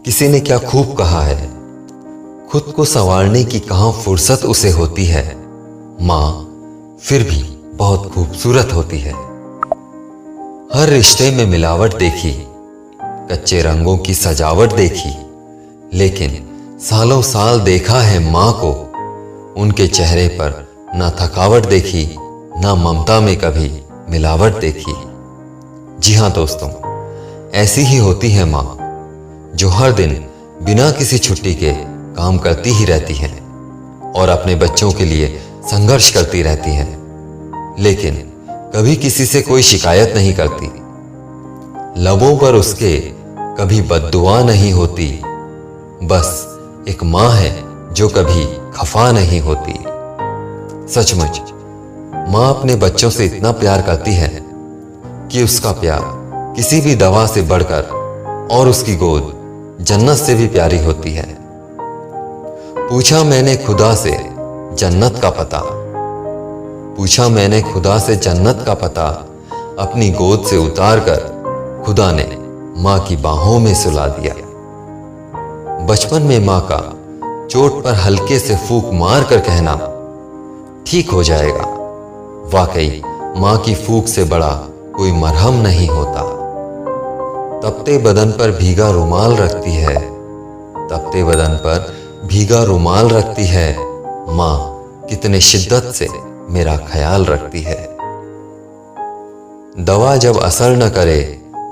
किसी ने क्या खूब कहा है, खुद को संवारने की कहाँ फुर्सत उसे होती है, माँ फिर भी बहुत खूबसूरत होती है। हर रिश्ते में मिलावट देखी, कच्चे रंगों की सजावट देखी, लेकिन सालों साल देखा है माँ को, उनके चेहरे पर ना थकावट देखी, ना ममता में कभी मिलावट देखी। जी हाँ दोस्तों, ऐसी ही होती है माँ, जो हर दिन बिना किसी छुट्टी के काम करती ही रहती हैं और अपने बच्चों के लिए संघर्ष करती रहती हैं, लेकिन कभी किसी से कोई शिकायत नहीं करती। लबों पर उसके कभी बद्दुआ नहीं होती, बस एक माँ है जो कभी खफा नहीं होती। सचमुच माँ अपने बच्चों से इतना प्यार करती है कि उसका प्यार किसी भी दवा से बढ़कर और उसकी गोद जन्नत से भी प्यारी होती है। पूछा मैंने खुदा से जन्नत का पता, पूछा मैंने खुदा से जन्नत का पता, अपनी गोद से उतार कर खुदा ने माँ की बाहों में सुला दिया। बचपन में माँ का चोट पर हल्के से फूंक मार कर कहना ठीक हो जाएगा, वाकई माँ की फूंक से बड़ा कोई मरहम नहीं होता। तपते बदन पर भीगा रुमाल रखती है, तपते बदन पर भीगा रुमाल रखती है, माँ कितने शिद्दत से मेरा ख्याल रखती है। दवा जब असर न करे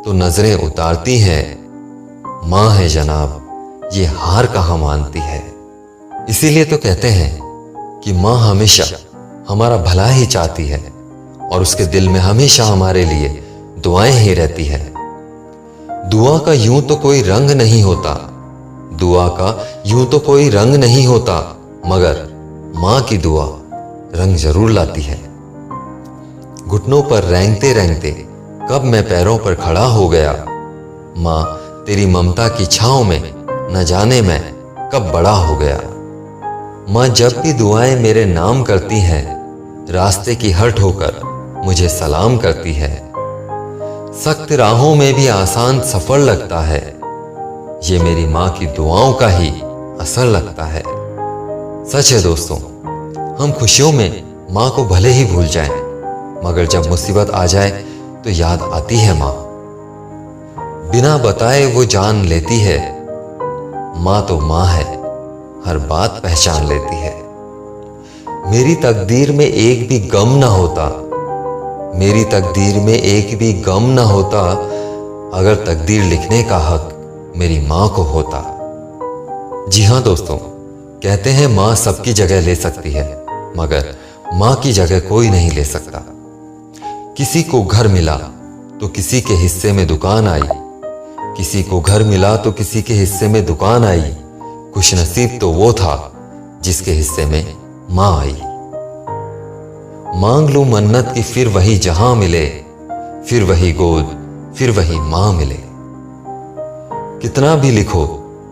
तो नजरें उतारती हैं, माँ है जनाब ये हार कहाँ मानती है। इसीलिए तो कहते हैं कि माँ हमेशा हमारा भला ही चाहती है और उसके दिल में हमेशा हमारे लिए दुआएं ही रहती है। दुआ का यूं तो कोई रंग नहीं होता, दुआ का यूं तो कोई रंग नहीं होता, मगर माँ की दुआ रंग जरूर लाती है। घुटनों पर रेंगते रेंगते कब मैं पैरों पर खड़ा हो गया, माँ तेरी ममता की छांव में न जाने मैं कब बड़ा हो गया। माँ जब भी दुआएं मेरे नाम करती हैं, रास्ते की हर ठोकर मुझे सलाम करती है। सख्त राहों में भी आसान सफर लगता है, ये मेरी माँ की दुआओं का ही असर लगता है। सच है दोस्तों, हम खुशियों में माँ को भले ही भूल जाएं, मगर जब मुसीबत आ जाए तो याद आती है माँ। बिना बताए वो जान लेती है, माँ तो माँ है, हर बात पहचान लेती है। मेरी तकदीर में एक भी गम ना होता, मेरी तकदीर में एक भी गम ना होता, अगर तकदीर लिखने का हक मेरी माँ को होता। जी हाँ दोस्तों, कहते हैं माँ सबकी जगह ले सकती है, मगर माँ की जगह कोई नहीं ले सकता। किसी को घर मिला तो किसी के हिस्से में दुकान आई, किसी को घर मिला तो किसी के हिस्से में दुकान आई, खुशनसीब तो वो था जिसके हिस्से में माँ आई। मांग लूं मन्नत की फिर वही जहां मिले, फिर वही गोद फिर वही मां मिले। कितना भी लिखो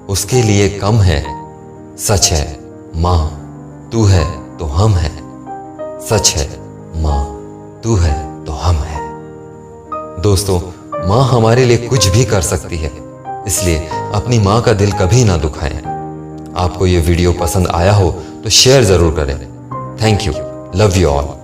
उसके लिए कम है, सच है मां तू है तो हम हैं, सच है मां तू है तो हम हैं। दोस्तों, मां हमारे लिए कुछ भी कर सकती है, इसलिए अपनी मां का दिल कभी ना दुखाएं। आपको ये वीडियो पसंद आया हो तो शेयर जरूर करें। Thank you, love you all.